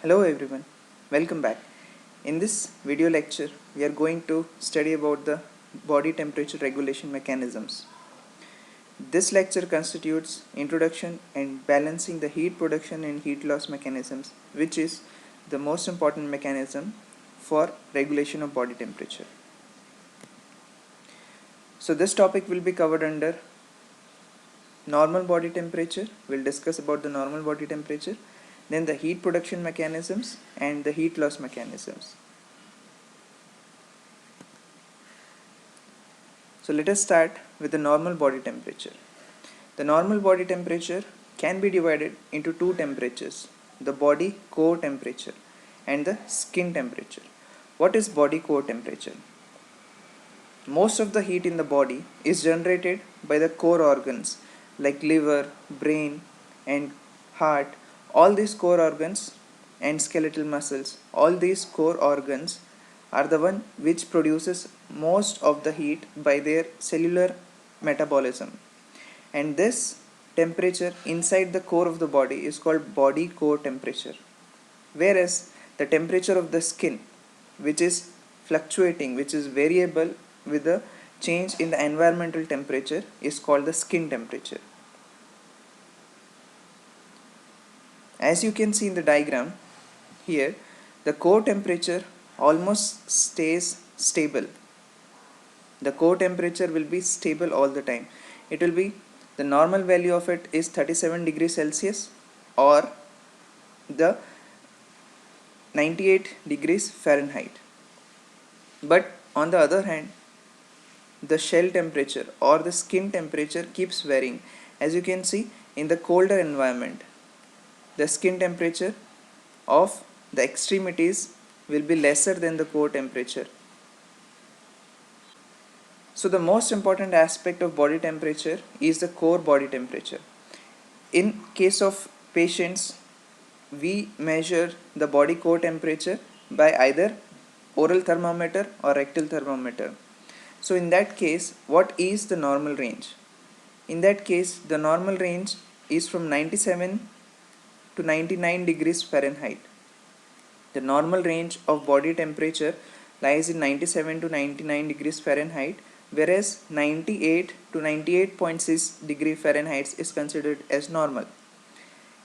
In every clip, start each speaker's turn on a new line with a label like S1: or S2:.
S1: Hello everyone, welcome back. In this video lecture, we are going to study about the body temperature regulation mechanisms. This lecture constitutes introduction and balancing the heat production and heat loss mechanisms, which is the most important mechanism for regulation of body temperature. So this topic will be covered under normal body temperature. We'll discuss about the normal body temperature, then the heat production mechanisms and the heat loss mechanisms. So let us start with the normal body temperature. The normal body temperature can be divided into two temperatures, the body core temperature and the skin temperature. What is body core temperature? Most of the heat in the body is generated by the core organs like liver, brain and heart. All these core organs and skeletal muscles, all these core organs are the one which produces most of the heat by their cellular metabolism, and this temperature inside the core of the body is called body core temperature, whereas the temperature of the skin, which is fluctuating, which is variable with the change in the environmental temperature, is called the skin temperature. As you can see in the diagram here, the core temperature almost stays stable. The core temperature will be stable all the time. It will be, the normal value of it is 37 degrees Celsius or the 98 degrees Fahrenheit. But on the other hand, the shell temperature or the skin temperature keeps varying. As you can see, in the colder environment, the skin temperature of the extremities will be lesser than the core temperature. So the most important aspect of body temperature is the core body temperature. In case of patients, we measure the body core temperature by either oral thermometer or rectal thermometer. So in that case, what is the normal range? In that case, the normal range is from 97 to 99 degrees Fahrenheit. The normal range of body temperature lies in 97 to 99 degrees Fahrenheit, whereas 98 to 98.6 degree Fahrenheit is considered as normal.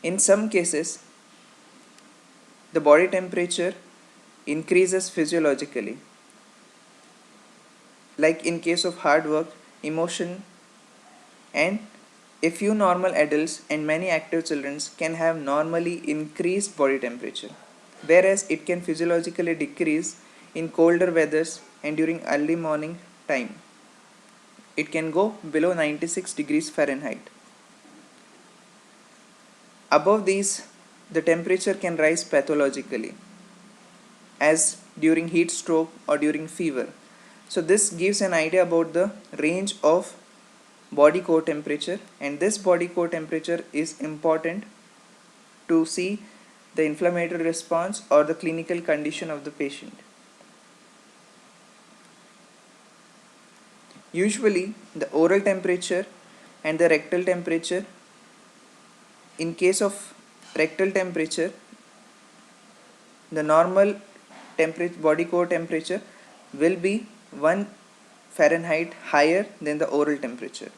S1: In some cases, the body temperature increases physiologically, like in case of hard work, emotion, and a few normal adults and many active children can have normally increased body temperature, whereas it can physiologically decrease in colder weathers and during early morning time. It can go below 96 degrees Fahrenheit. Above these, the temperature can rise pathologically, as during heat stroke or during fever. So this gives an idea about the range of body core temperature, and this body core temperature is important to see the inflammatory response or the clinical condition of the patient. Usually the oral temperature and the rectal temperature, in case of rectal temperature, the normal body core temperature will be 1 Fahrenheit higher than the oral temperature.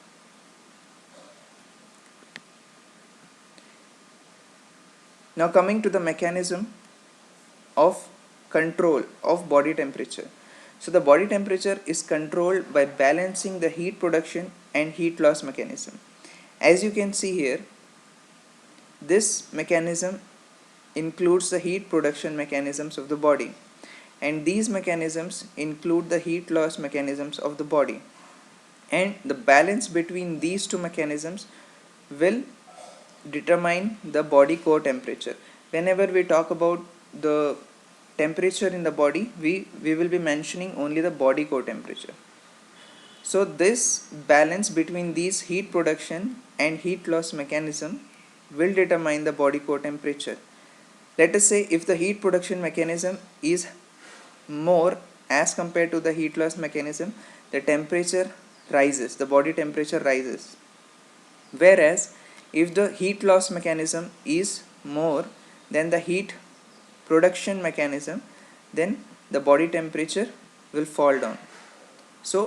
S1: Now coming to the mechanism of control of body temperature. So the body temperature is controlled by balancing the heat production and heat loss mechanism. As you can see here, this mechanism includes the heat production mechanisms of the body, and these mechanisms include the heat loss mechanisms of the body, and the balance between these two mechanisms will determine the body core temperature. Whenever we talk about the temperature in the body, we will be mentioning only the body core temperature. So this balance between these heat production and heat loss mechanism will determine the body core temperature. Let us say if the heat production mechanism is more as compared to the heat loss mechanism, the temperature rises, the body temperature rises. Whereas if the heat loss mechanism is more, then the heat production mechanism, then the body temperature will fall down. So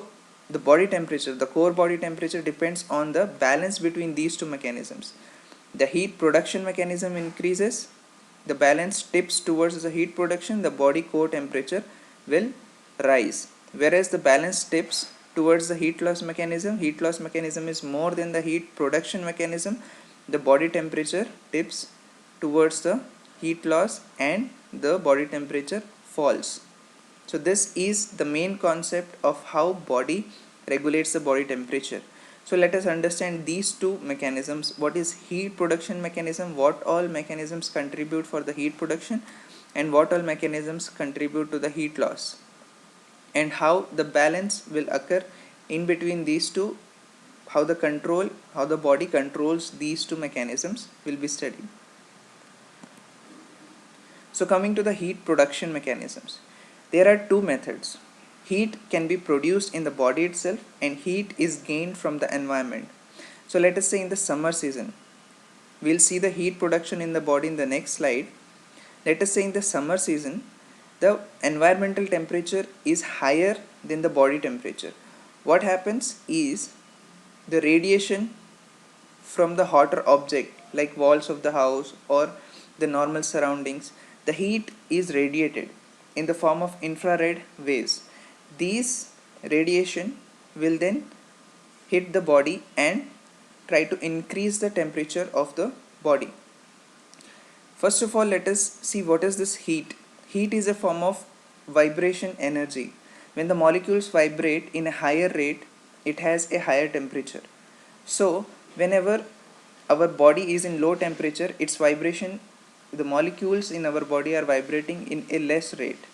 S1: the body temperature, the core body temperature, depends on the balance between these two mechanisms. The heat production mechanism increases, the balance tips towards the heat production, the body core temperature will rise. Whereas the balance tips towards the heat loss mechanism is more than the heat production mechanism, the body temperature tips towards the heat loss and the body temperature falls. So this is the main concept of how body regulates the body temperature. So let us understand these two mechanisms. What is heat production mechanism, what all mechanisms contribute for the heat production, and what all mechanisms contribute to the heat loss, and how the balance will occur in between these two, how the body controls these two mechanisms will be studied. So coming to the heat production mechanisms, there are two methods. Heat can be produced in the body itself and heat is gained from the environment. So let us say in the summer season, we'll see the heat production in the body in the next slide. Let us say in the summer season, the environmental temperature is higher than the body temperature. What happens is the radiation from the hotter object like walls of the house or the normal surroundings, the heat is radiated in the form of infrared waves. These radiation will then hit the body and try to increase the temperature of the body. First of all, let us see what is this heat. Heat is a form of vibration energy. When the molecules vibrate in a higher rate, it has a higher temperature. So whenever our body is in low temperature, its vibration, the molecules in our body are vibrating in a less rate.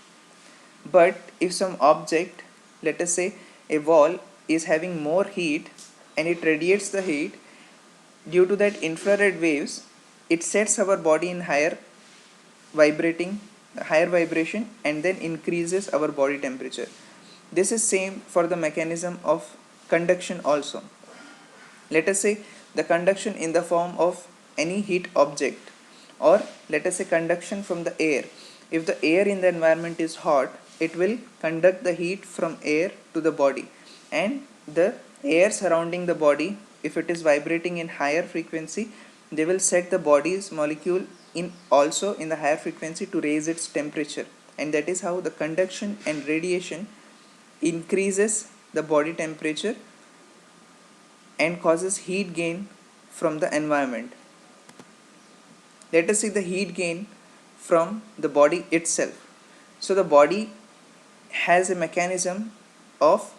S1: But if some object, let us say a wall, is having more heat and it radiates the heat, due to that infrared waves, it sets our body in higher vibration and then increases our body temperature. This is same for the mechanism of conduction also. Let us say the conduction in the form of any heat object, or let us say conduction from the air. If the air in the environment is hot, it will conduct the heat from air to the body, and the air surrounding the body, if it is vibrating in higher frequency, they will set the body's molecule in also in the higher frequency to raise its temperature, and that is how the conduction and radiation increases the body temperature and causes heat gain from the environment. Let us see the heat gain from the body itself. So the body has a mechanism of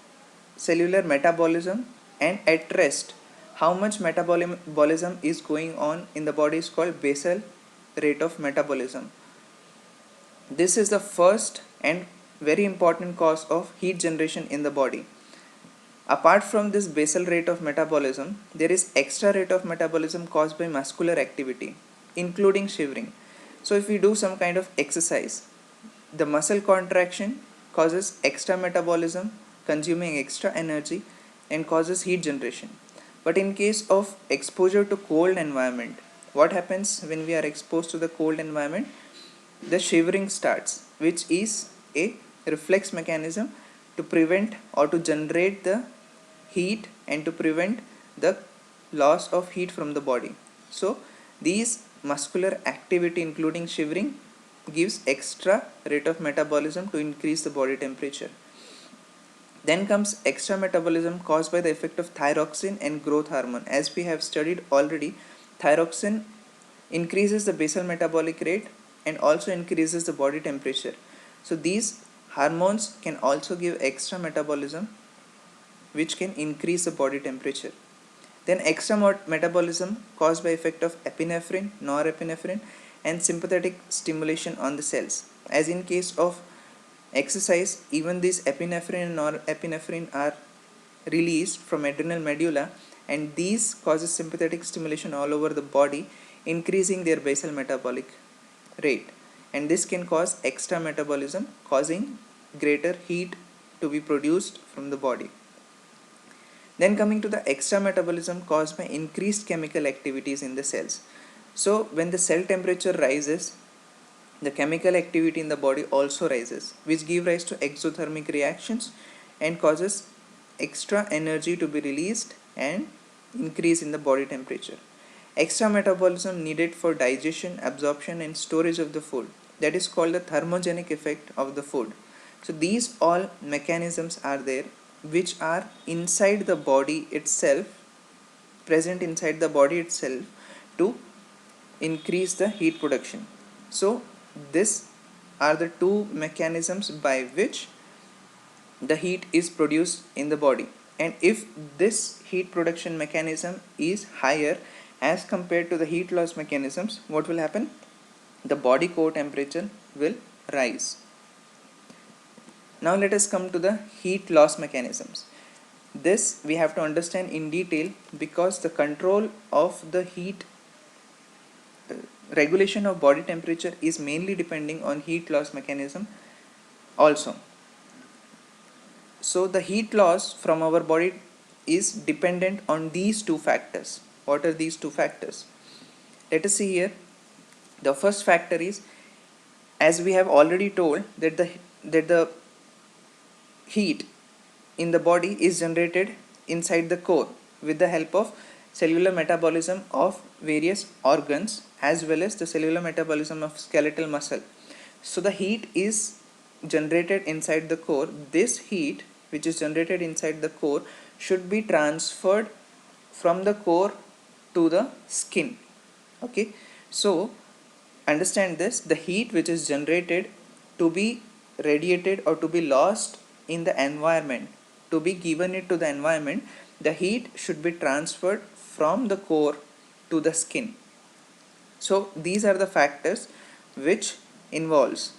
S1: cellular metabolism, and at rest, how much metabolism is going on in the body is called basal rate of metabolism. This is the first and very important cause of heat generation in the body. Apart from this basal rate of metabolism, there is extra rate of metabolism caused by muscular activity, including shivering. So if we do some kind of exercise, the muscle contraction causes extra metabolism, consuming extra energy, and causes heat generation. But in case of exposure to cold environment, what happens when we are exposed to the cold environment? The shivering starts, which is a reflex mechanism to prevent or to generate the heat and to prevent the loss of heat from the body. So these muscular activity including shivering gives extra rate of metabolism to increase the body temperature. Then comes extra metabolism caused by the effect of thyroxine and growth hormone. As we have studied already, thyroxine increases the basal metabolic rate and also increases the body temperature. So these hormones can also give extra metabolism which can increase the body temperature. Then extra metabolism caused by effect of epinephrine, norepinephrine, and sympathetic stimulation on the cells. As in case of exercise, even these epinephrine and norepinephrine are released from adrenal medulla, and these causes sympathetic stimulation all over the body, increasing their basal metabolic rate, and this can cause extra metabolism, causing greater heat to be produced from the body. Then coming to the extra metabolism caused by increased chemical activities in the cells. So when the cell temperature rises, the chemical activity in the body also rises, which give rise to exothermic reactions and causes extra energy to be released and increase in the body temperature. Extra metabolism needed for digestion, absorption and storage of the food, that is called the thermogenic effect of the food. So these all mechanisms are there which are inside the body itself, present inside the body itself, to increase the heat production. So these are the two mechanisms by which the heat is produced in the body. And if this heat production mechanism is higher as compared to the heat loss mechanisms, what will happen? The body core temperature will rise. Now let us come to the heat loss mechanisms. This we have to understand in detail, because the control of the heat regulation of body temperature is mainly depending on heat loss mechanism also. So the heat loss from our body is dependent on these two factors. What are these two factors? Let us see here. The first factor is, as we have already told, that the heat in the body is generated inside the core with the help of cellular metabolism of various organs as well as the cellular metabolism of skeletal muscle. So the heat is generated inside the core. This heat which is generated inside the core should be transferred from the core to the skin. Okay, so understand this, the heat which is generated to be radiated or to be lost in the environment, to be given it to the environment, the heat should be transferred from the core to the skin. So these are the factors which involves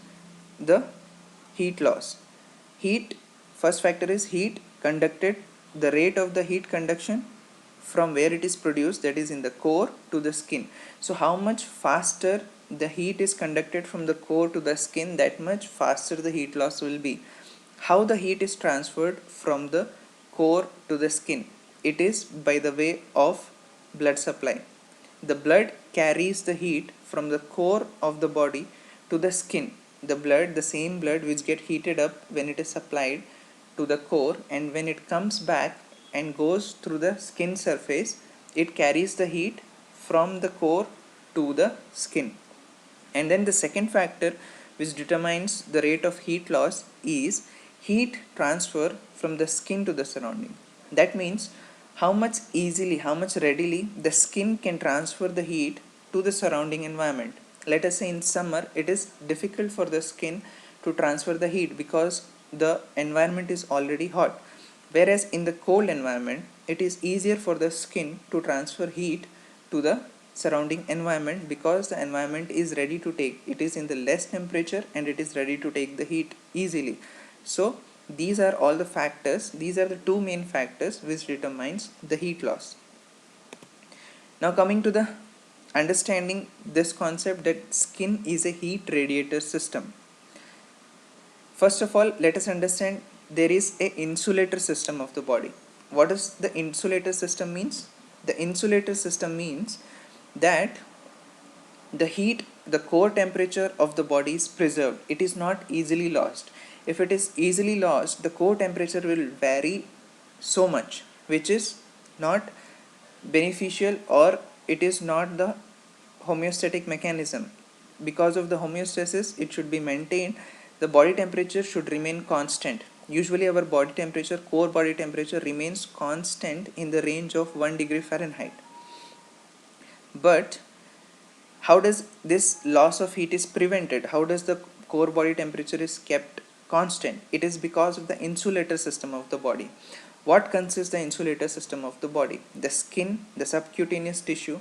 S1: the heat loss. Heat, first factor is heat conducted, the rate of the heat conduction from where it is produced, that is in the core to the skin. So how much faster the heat is conducted from the core to the skin, that much faster the heat loss will be. How the heat is transferred from the core to the skin? It is by the way of blood supply. The blood carries the heat from the core of the body to the skin. The blood, the same blood which get heated up when it is supplied to the core, and when it comes back and goes through the skin surface, it carries the heat from the core to the skin. And then the second factor which determines the rate of heat loss is heat transfer from the skin to the surrounding. That means how much easily, how much readily the skin can transfer the heat to the surrounding environment. Let us say in summer it is difficult for the skin to transfer the heat because the environment is already hot, whereas in the cold environment it is easier for the skin to transfer heat to the surrounding environment, because the environment is ready to take, it is in the less temperature and it is ready to take the heat easily. So these are all the factors, these are the two main factors which determines the heat loss. Now coming to the understanding this concept that skin is a heat radiator system. First of all, let us understand there is a insulator system of the body. What does the insulator system means? The insulator system means that the heat, the core temperature of the body is preserved. It is not easily lost. If it is easily lost, the core temperature will vary so much, which is not beneficial, or it is not the homeostatic mechanism. Because of the homeostasis, it should be maintained. The body temperature should remain constant. Usually our body temperature, core body temperature, remains constant in the range of 1 degree Fahrenheit. But how does this loss of heat is prevented? How does the core body temperature is kept constant? It is because of the insulator system of the body. What consists the insulator system of the body? The skin, the subcutaneous tissue,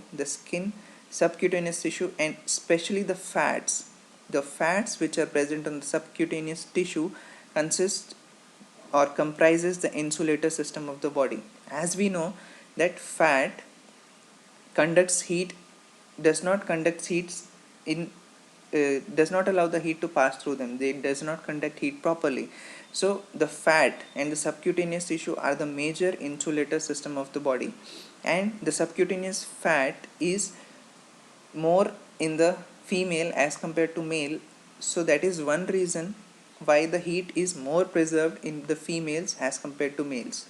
S1: and especially the fats. The fats which are present on the subcutaneous tissue consist or comprises the insulator system of the body. As we know that fat conducts heat, does not conduct heat in does not allow the heat to pass through them. They does not conduct heat properly. So the fat and the subcutaneous tissue are the major insulator system of the body, and the subcutaneous fat is more in the female as compared to male, so that is one reason why the heat is more preserved in the females as compared to males.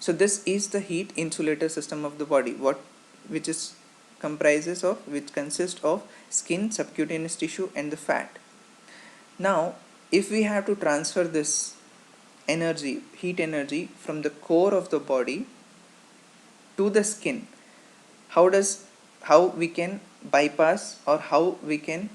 S1: So this is the heat insulator system of the body, which is which consists of skin, subcutaneous tissue and the fat. Now if we have to transfer this energy, heat energy, from the core of the body to the skin, how we can bypass, or how we can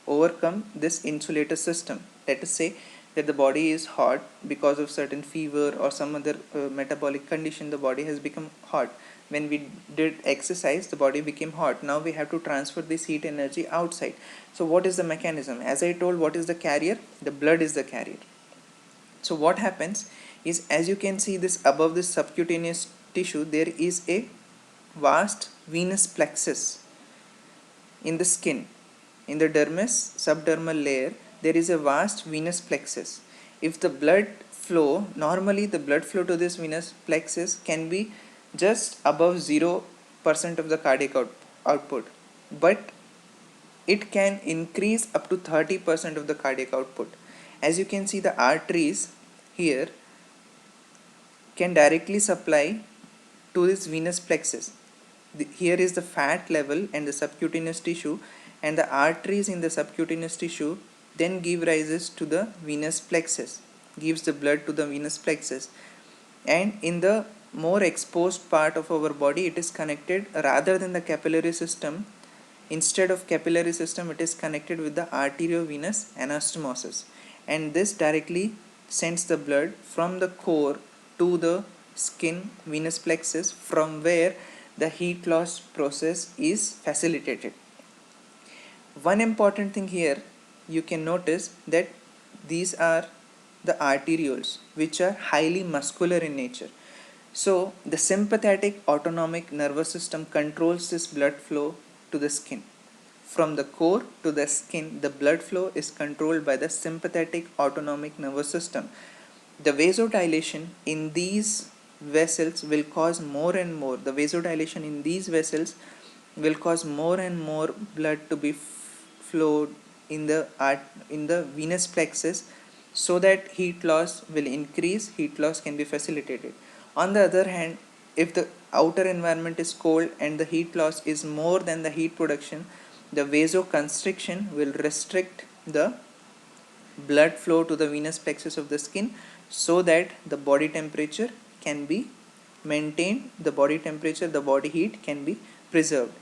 S1: overcome this insulator system? Let us say that the body is hot because of certain fever or some other metabolic condition. The body has become hot. When we did exercise, the body became hot. Now we have to transfer this heat energy outside. So what is the mechanism? As I told, what is the carrier? The blood is the carrier. So what happens is, as you can see, this above this subcutaneous tissue, there is a vast venous plexus in the skin. In the dermis subdermal layer, there is a vast venous plexus. If the blood flow, normally the blood flow to this venous plexus can be just above 0% of the cardiac output, but it can increase up to 30% of the cardiac output. As you can see, the arteries here can directly supply to this venous plexus. Here is the fat level and the subcutaneous tissue, and the arteries in the subcutaneous tissue then give rises to the venous plexus, gives the blood to the venous plexus. And in the more exposed part of our body, it is connected, rather than the capillary system, instead of capillary system, it is connected with the arteriovenous anastomosis, and this directly sends the blood from the core to the skin venous plexus, from where the heat loss process is facilitated. One important thing here, you can notice that these are the arterioles, which are highly muscular in nature. So the sympathetic autonomic nervous system controls this blood flow to the skin. From the core to the skin, the blood flow is controlled by the sympathetic autonomic nervous system. The vasodilation in these vessels will cause more and more, the vasodilation in these vessels will cause more and more blood to be flowed in the venous plexus, so that heat loss will increase, heat loss can be facilitated. On the other hand, if the outer environment is cold and the heat loss is more than the heat production, the vasoconstriction will restrict the blood flow to the venous plexus of the skin, so that the body temperature can be maintained, the body temperature, the body heat can be preserved.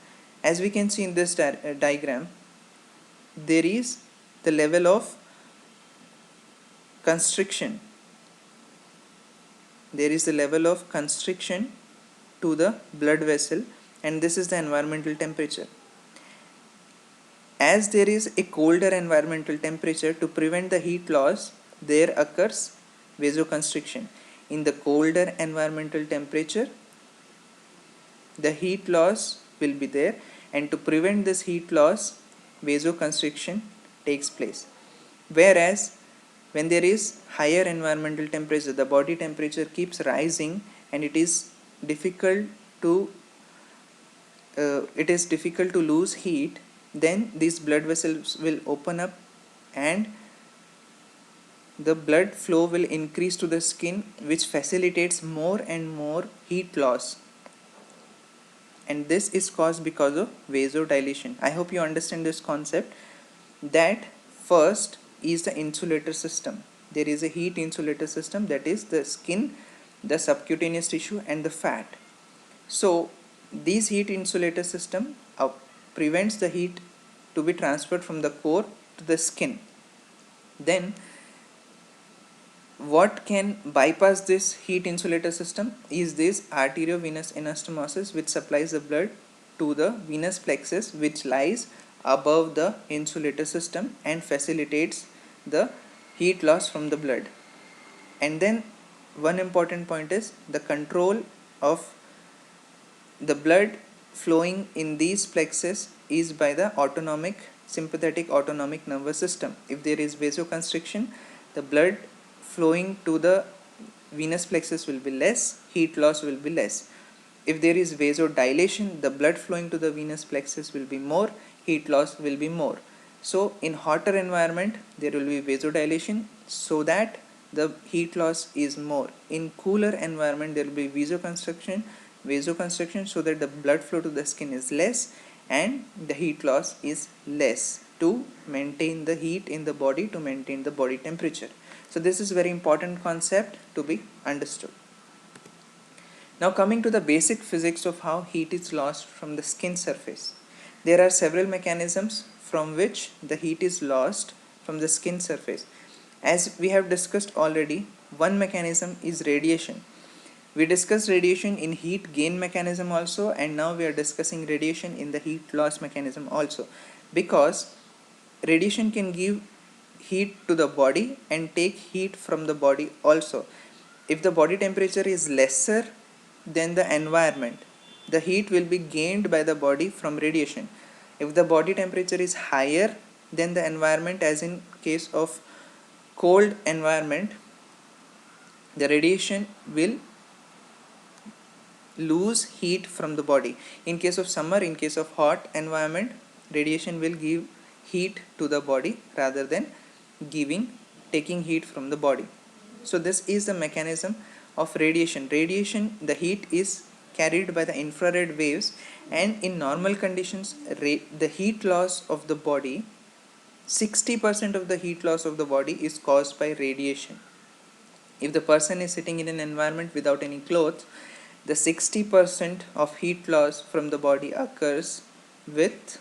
S1: As we can see in this diagram, there is the level of constriction. There is the level of constriction to the blood vessel, and this is the environmental temperature. As there is a colder environmental temperature, to prevent the heat loss, there occurs vasoconstriction. In the colder environmental temperature, the heat loss will be there, and to prevent this heat loss, vasoconstriction takes place. Whereas when there is higher environmental temperature, the body temperature keeps rising, and it is difficult to lose heat, then these blood vessels will open up and the blood flow will increase to the skin, which facilitates more and more heat loss, and this is caused because of vasodilation. I hope you understand this concept, that first is the insulator system. There is a heat insulator system, that is the skin, the subcutaneous tissue and the fat. So this heat insulator system prevents the heat to be transferred from the core to the skin. Then what can bypass this heat insulator system is this arteriovenous anastomosis, which supplies the blood to the venous plexus, which lies above the insulator system and facilitates the heat loss from the blood. And then one important point is the control of the blood flowing in these plexus is by the sympathetic autonomic nervous system. If there is vasoconstriction, the blood flowing to the venous plexus will be less, heat loss will be less. If there is vasodilation, the blood flowing to the venous plexus will be more, heat loss will be more. So in hotter environment there will be vasodilation, so that the heat loss is more. In cooler environment there will be vasoconstriction, so that the blood flow to the skin is less and the heat loss is less, to maintain the heat in the body, to maintain the body temperature. So this is very important concept to be understood. Now coming to the basic physics of how heat is lost from the skin surface. There are several mechanisms from which the heat is lost from the skin surface. As we have discussed already, one mechanism is radiation. We discussed radiation in heat gain mechanism also, and now we are discussing radiation in the heat loss mechanism also, because radiation can give heat to the body and take heat from the body also. If the body temperature is lesser than the environment, the heat will be gained by the body from radiation. If the body temperature is higher than the environment, as in case of cold environment, the radiation will lose heat from the body. In case of summer, in case of hot environment, radiation will give heat to the body rather than taking heat from the body. So this is the mechanism of radiation. The heat is carried by the infrared waves, and in normal conditions the heat loss of the body, 60% of the heat loss of the body is caused by radiation. If the person is sitting in an environment without any clothes, the 60% of heat loss from the body occurs with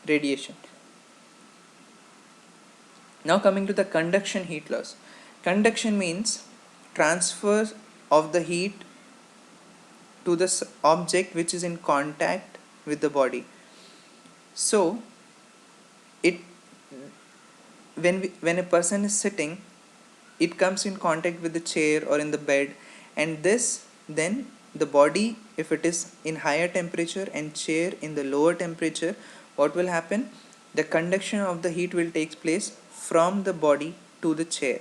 S1: radiation. Now coming to the conduction heat loss. Conduction means transfer of the heat to the object which is in contact with the body. So it when a person is sitting, it comes in contact with the chair or in the bed, and then the body, if it is in higher temperature and chair in the lower temperature, what will happen? The conduction of the heat will take place from the body to the chair,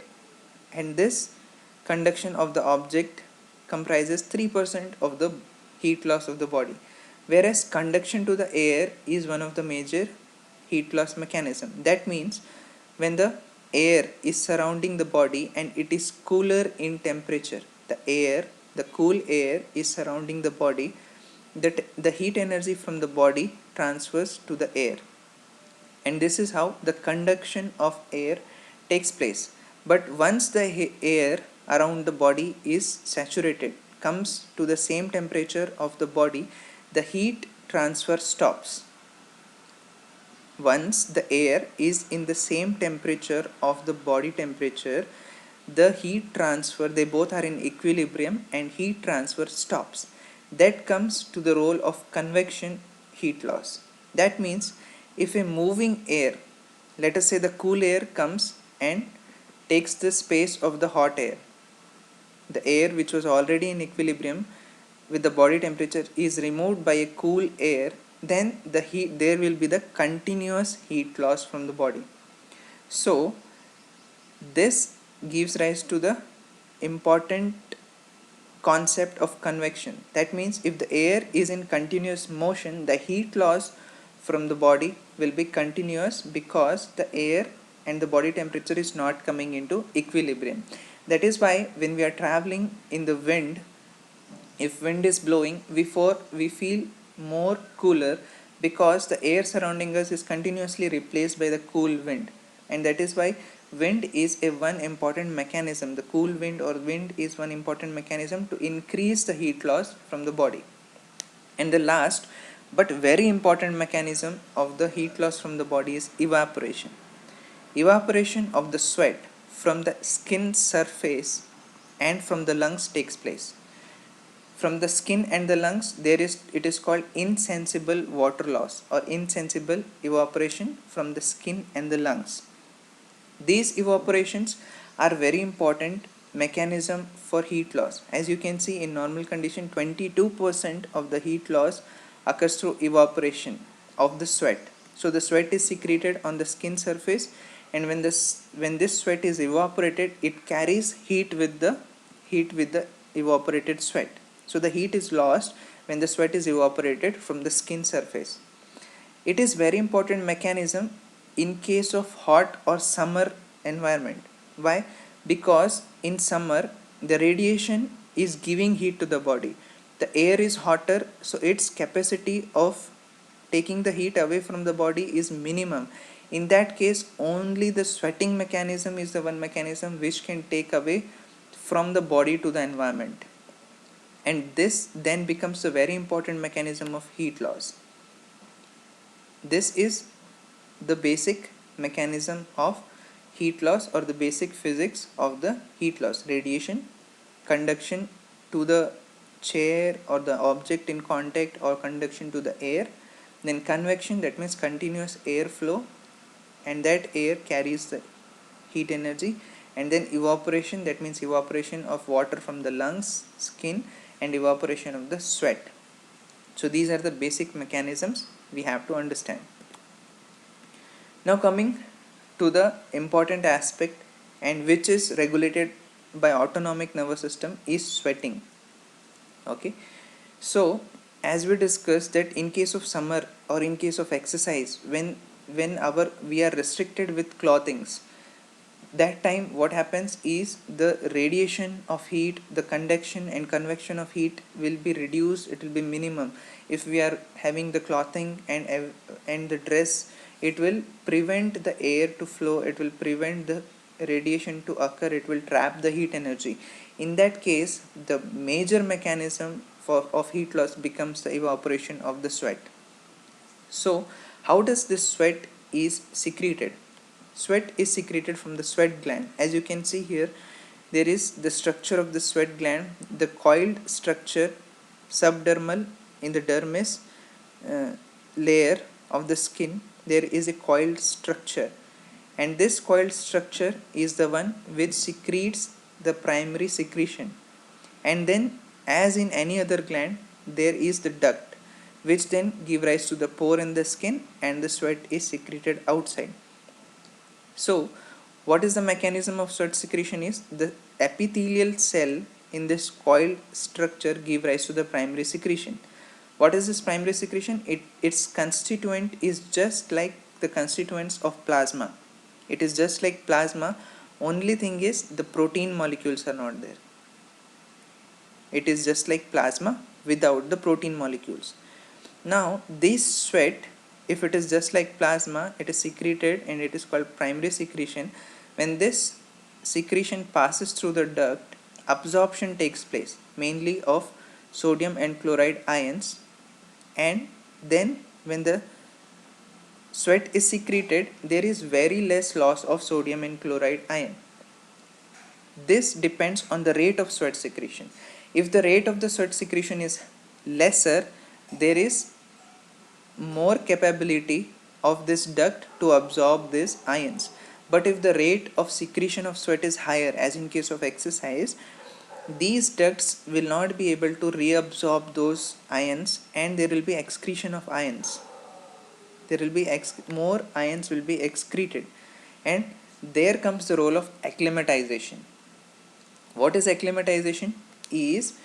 S1: and this conduction of the object comprises 3% of the heat loss of the body, whereas conduction to the air is one of the major heat loss mechanism. That means when the air is surrounding the body and it is cooler in temperature, the cool air is surrounding the body, that the heat energy from the body transfers to the air, and this is how the conduction of air takes place. But once the air around the body is saturated, comes to the same temperature of the body, the heat transfer stops. Once the air is in the same temperature of the body temperature, the heat transfer, they both are in equilibrium and heat transfer stops. That comes to the role of convection heat loss. That means if a moving air, let us say the cool air comes and takes the space of the hot air, the air which was already in equilibrium with the body temperature is removed by a cool air, then there will be the continuous heat loss from the body. So this gives rise to the important concept of convection. That means if the air is in continuous motion, the heat loss from the body will be continuous, because the air and the body temperature is not coming into equilibrium. That is why when we are traveling in the wind, if wind is blowing, we feel more cooler, because the air surrounding us is continuously replaced by the cool wind, and that is why wind is one important mechanism. The cool wind or wind is one important mechanism to increase the heat loss from the body. And the last but very important mechanism of the heat loss from the body is evaporation. Evaporation of the sweat from the skin surface and from the lungs takes place. From the skin and the lungs, it is called insensible water loss or insensible evaporation from the skin and the lungs. These evaporations are very important mechanism for heat loss. As you can see, in normal condition, 22% of the heat loss occurs through evaporation of the sweat. So the sweat is secreted on the skin surface, and when this sweat is evaporated, it carries heat with the evaporated sweat. So the heat is lost when the sweat is evaporated from the skin surface. It is very important mechanism in case of hot or summer environment. Why? Because in summer the radiation is giving heat to the body. The air is hotter, so its capacity of taking the heat away from the body is minimum. In that case, only the sweating mechanism is the one mechanism which can take away from the body to the environment. And this then becomes a very important mechanism of heat loss. This is the basic mechanism of heat loss, or the basic physics of the heat loss: radiation, conduction to the chair or the object in contact, or conduction to the air, then convection, that means continuous air flow, and that air carries the heat energy, and then evaporation, that means evaporation of water from the lungs, skin, and evaporation of the sweat. So these are the basic mechanisms we have to understand. Now coming to the important aspect, and which is regulated by autonomic nervous system, is sweating. Okay, so as we discussed that in case of summer or in case of exercise, when we are restricted with clothings, that time what happens is the radiation of heat, the conduction and convection of heat will be reduced, it will be minimum. If we are having the clothing and the dress, it will prevent the air to flow, it will prevent the radiation to occur, it will trap the heat energy. In that case, the major mechanism of heat loss becomes the evaporation of the sweat. So how does this sweat is secreted? Sweat is secreted from the sweat gland. As you can see here, there is the structure of the sweat gland, the coiled structure subdermal in the dermis layer of the skin. There is a coiled structure, and this coiled structure is the one which secretes the primary secretion. And then, as in any other gland, there is the duct which then give rise to the pore in the skin, and the sweat is secreted outside. So what is the mechanism of sweat secretion? Is the epithelial cell in this coiled structure give rise to the primary secretion. What is this primary secretion? Its constituent is just like the constituents of plasma. It is just like plasma, only thing is the protein molecules are not there. It is just like plasma without the protein molecules. Now this sweat, if it is just like plasma, it is secreted and it is called primary secretion. When this secretion passes through the duct, absorption takes place, mainly of sodium and chloride ions, and then when the sweat is secreted, there is very less loss of sodium and chloride ion. This depends on the rate of sweat secretion. If the rate of the sweat secretion is lesser, there is more capability of this duct to absorb these ions. But if the rate of secretion of sweat is higher, as in case of exercise, these ducts will not be able to reabsorb those ions, and there will be excretion of ions. There will be more ions will be excreted, and there comes the role of acclimatization. What is acclimatization? Is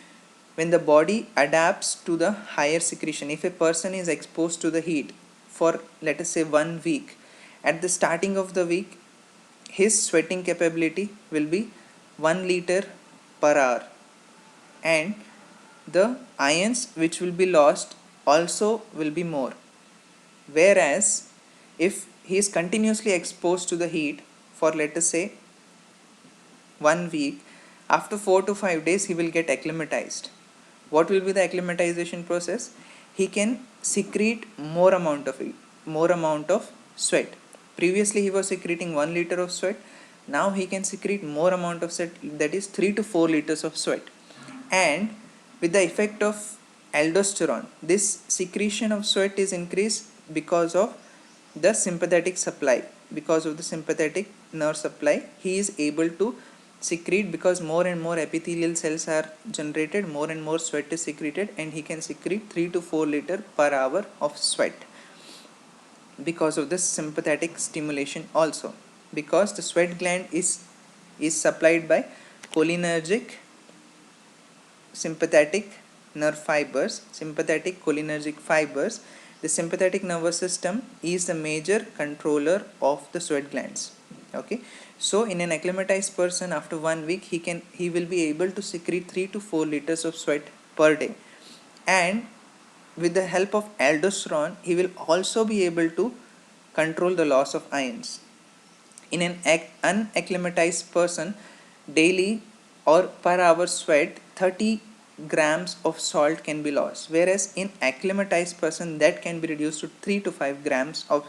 S1: when the body adapts to the higher secretion. If a person is exposed to the heat for, let us say, 1 week, at the starting of the week his sweating capability will be 1 liter per hour, and the ions which will be lost also will be more. Whereas if he is continuously exposed to the heat for, let us say, 1 week, after 4 to 5 days he will get acclimatized. What will be the acclimatization process? He can secrete more amount of sweat. Previously he was secreting 1 liter of sweat, now he can secrete more amount of sweat, that is 3 to 4 liters of sweat. And with the effect of aldosterone, this secretion of sweat is increased because of the sympathetic supply. Because of the sympathetic nerve supply, he is able to secrete, because more and more epithelial cells are generated, more and more sweat is secreted, and he can secrete 3 to 4 liter per hour of sweat because of this sympathetic stimulation. Also, because the sweat gland is supplied by cholinergic sympathetic nerve fibers, sympathetic cholinergic fibers, The sympathetic nervous system is the major controller of the sweat glands. Okay, so in an acclimatized person, after 1 week he will be able to secrete 3 to 4 liters of sweat per day, and with the help of aldosterone he will also be able to control the loss of ions. In an unacclimatized person, daily or per hour sweat 30 grams of salt can be lost, whereas in acclimatized person that can be reduced to 3 to 5 grams of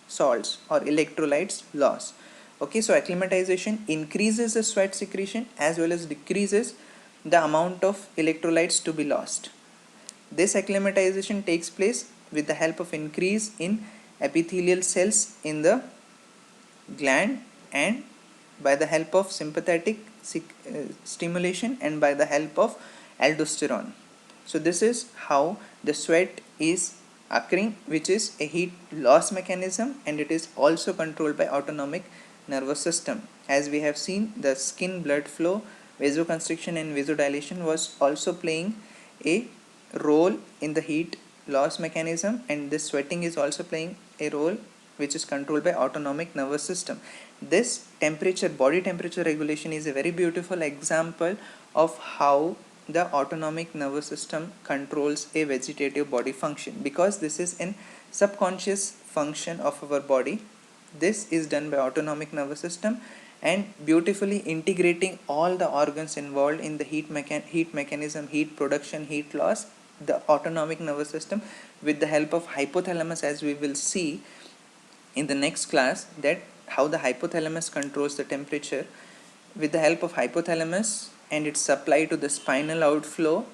S1: salts or electrolytes loss. Okay, so acclimatization increases the sweat secretion as well as decreases the amount of electrolytes to be lost. This acclimatization takes place with the help of increase in epithelial cells in the gland, and by the help of sympathetic stimulation, and by the help of aldosterone. So this is how the sweat is occurring, which is a heat loss mechanism, and it is also controlled by autonomic nervous system. As we have seen, the skin blood flow, vasoconstriction and vasodilation was also playing a role in the heat loss mechanism, and this sweating is also playing a role which is controlled by autonomic nervous system. This body temperature regulation is a very beautiful example of how the autonomic nervous system controls a vegetative body function, because this is an subconscious function of our body. This is done by autonomic nervous system, and beautifully integrating all the organs involved in the heat mechanism, heat production, heat loss, the autonomic nervous system, with the help of hypothalamus, as we will see in the next class, that how the hypothalamus controls the temperature. With the help of hypothalamus and its supply to the spinal outflow,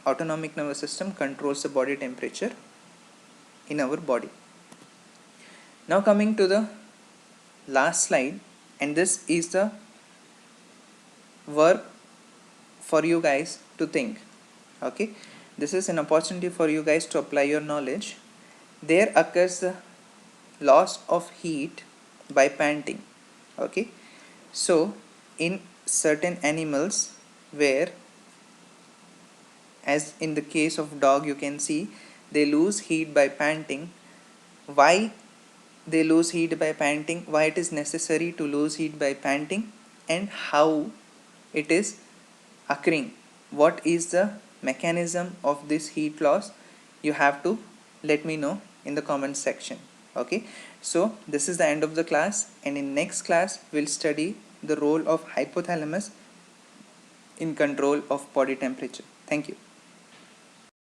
S1: autonomic nervous system controls the body temperature in our body. Now coming to the last slide, and this is the work for you guys to think. Okay, this is an opportunity for you guys to apply your knowledge. There occurs the loss of heat by panting. Okay, so in certain animals, where as in the case of dog, you can see they lose heat by panting. Why they lose heat by panting, why it is necessary to lose heat by panting, and how it is occurring, what is the mechanism of this heat loss, you have to let me know in the comment section. Okay, so this is the end of the class, and in next class we'll study the role of hypothalamus in control of body temperature. Thank you.